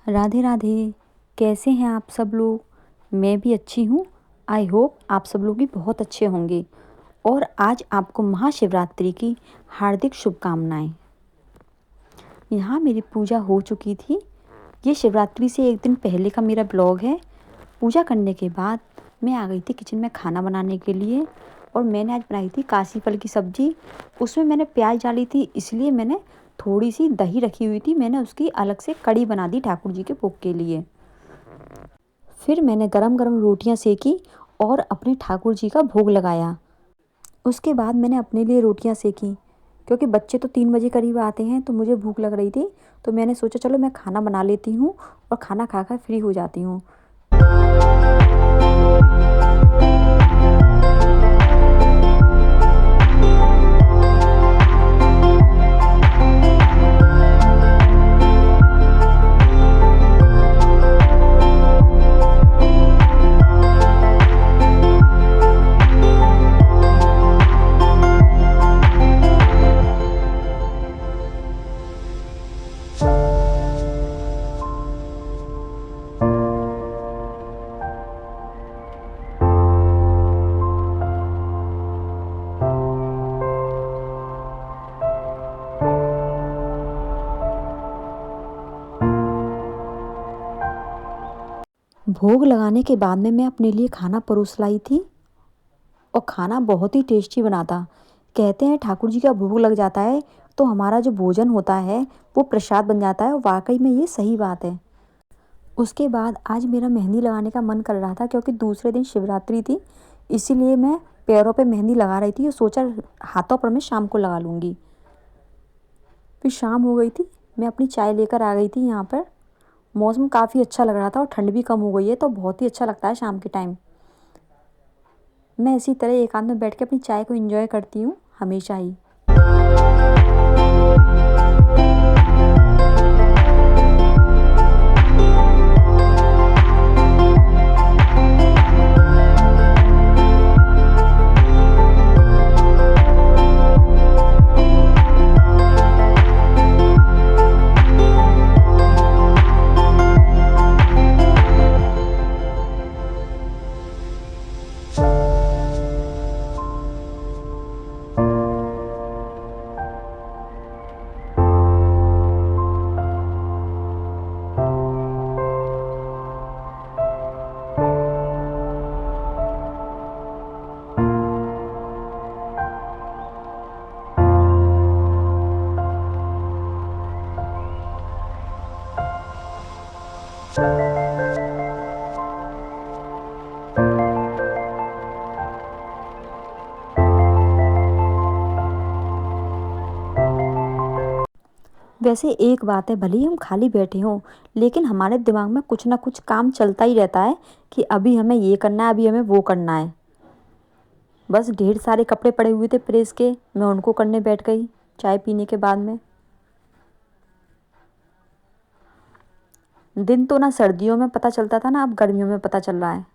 राधे राधे। कैसे हैं आप सब लोग? मैं भी अच्छी हूँ। आई होप आप सब लोग भी बहुत अच्छे होंगे। और आज आपको महाशिवरात्रि की हार्दिक शुभकामनाएं। यहाँ मेरी पूजा हो चुकी थी। ये शिवरात्रि से एक दिन पहले का मेरा ब्लॉग है। पूजा करने के बाद मैं आ गई थी किचन में खाना बनाने के लिए। और मैंने आज बनाई थी काशी फल की सब्ज़ी। उसमें मैंने प्याज डाली थी, इसलिए मैंने थोड़ी सी दही रखी हुई थी, मैंने उसकी अलग से कड़ी बना दी ठाकुर जी के भोग के लिए। फिर मैंने गरम गरम रोटियां सेकी और अपने ठाकुर जी का भोग लगाया। उसके बाद मैंने अपने लिए रोटियां सेकी, क्योंकि बच्चे तो 3 बजे करीब आते हैं, तो मुझे भूख लग रही थी। तो मैंने सोचा चलो मैं खाना बना लेती हूँ और खाना खाकर फ्री हो जाती हूँ। भोग लगाने के बाद में मैं अपने लिए खाना परोस लाई थी। और खाना बहुत ही टेस्टी बना था। कहते हैं ठाकुर जी का भोग लग जाता है तो हमारा जो भोजन होता है वो प्रसाद बन जाता है, और वाकई में ये सही बात है। उसके बाद आज मेरा मेहंदी लगाने का मन कर रहा था, क्योंकि दूसरे दिन शिवरात्रि थी, इसीलिए मैं पैरों पे मेहंदी लगा रही थी और सोचा हाथों पर मैं शाम को लगा लूँगी। फिर शाम हो गई थी, मैं अपनी चाय लेकर आ गई थी यहाँ पर। मौसम काफ़ी अच्छा लग रहा था और ठंड भी कम हो गई है, तो बहुत ही अच्छा लगता है शाम के टाइम। मैं इसी तरह एकांत में बैठ के अपनी चाय को एंजॉय करती हूँ हमेशा ही। वैसे एक बात है, भले ही हम खाली बैठे हों, लेकिन हमारे दिमाग में कुछ ना कुछ काम चलता ही रहता है कि अभी हमें ये करना है, अभी हमें वो करना है। बस ढेर सारे कपड़े पड़े हुए थे प्रेस के, मैं उनको करने बैठ गई चाय पीने के बाद में। दिन तो ना सर्दियों में पता चलता था ना, अब गर्मियों में पता चल रहा है।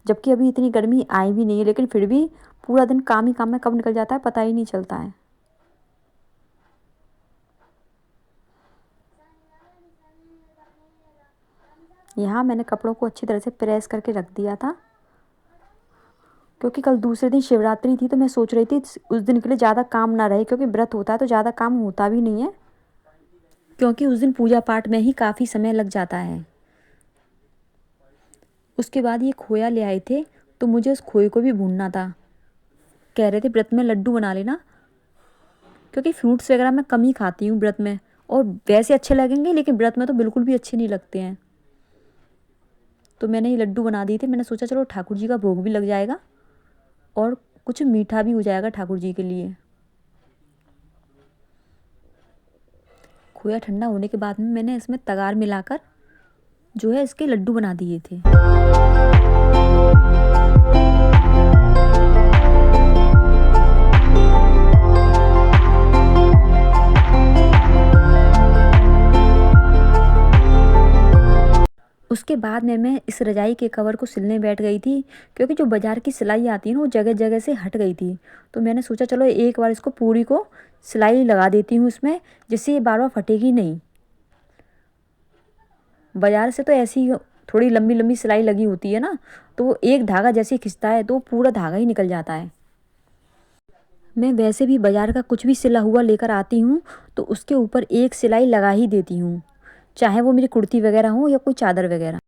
जबकि अभी इतनी गर्मी आई भी नहीं है, लेकिन फिर भी पूरा दिन काम ही काम में कब निकल जाता है पता ही नहीं चलता है। यहाँ मैंने कपड़ों को अच्छी तरह से प्रेस करके रख दिया था, क्योंकि कल दूसरे दिन शिवरात्रि थी, तो मैं सोच रही थी उस दिन के लिए ज़्यादा काम ना रहे, क्योंकि व्रत होता है तो ज़्यादा काम होता भी नहीं है, क्योंकि उस दिन पूजा पाठ में ही काफ़ी समय लग जाता है। उसके बाद ये खोया ले आए थे, तो मुझे उस खोए को भी भूनना था। कह रहे थे व्रत में लड्डू बना लेना, क्योंकि फ्रूट्स वगैरह मैं कम ही खाती हूँ व्रत में, और वैसे अच्छे लगेंगे लेकिन व्रत में तो बिल्कुल भी अच्छे नहीं लगते हैं। तो मैंने ये लड्डू बना दिए थे। मैंने सोचा चलो ठाकुर जी का भोग भी लग जाएगा और कुछ मीठा भी हो जाएगा ठाकुर जी के लिए। खोया ठंडा होने के बाद में मैंने इसमें तगार मिलाकर जो है इसके लड्डू बना दिए थे। उसके बाद में मैं इस रजाई के कवर को सिलने बैठ गई थी, क्योंकि जो बाज़ार की सिलाई आती है ना वो जगह जगह से हट गई थी। तो मैंने सोचा चलो एक बार इसको पूरी को सिलाई लगा देती हूँ इसमें, जिससे ये बार बार फटेगी नहीं। बाज़ार से तो ऐसी थोड़ी लंबी लंबी सिलाई लगी होती है ना, तो वो एक धागा जैसे खिंचता है तो पूरा धागा ही निकल जाता है। मैं वैसे भी बाज़ार का कुछ भी सिला हुआ लेकर आती हूँ तो उसके ऊपर एक सिलाई लगा ही देती हूँ, चाहे वो मेरी कुर्ती वगैरह हो या कोई चादर वगैरह।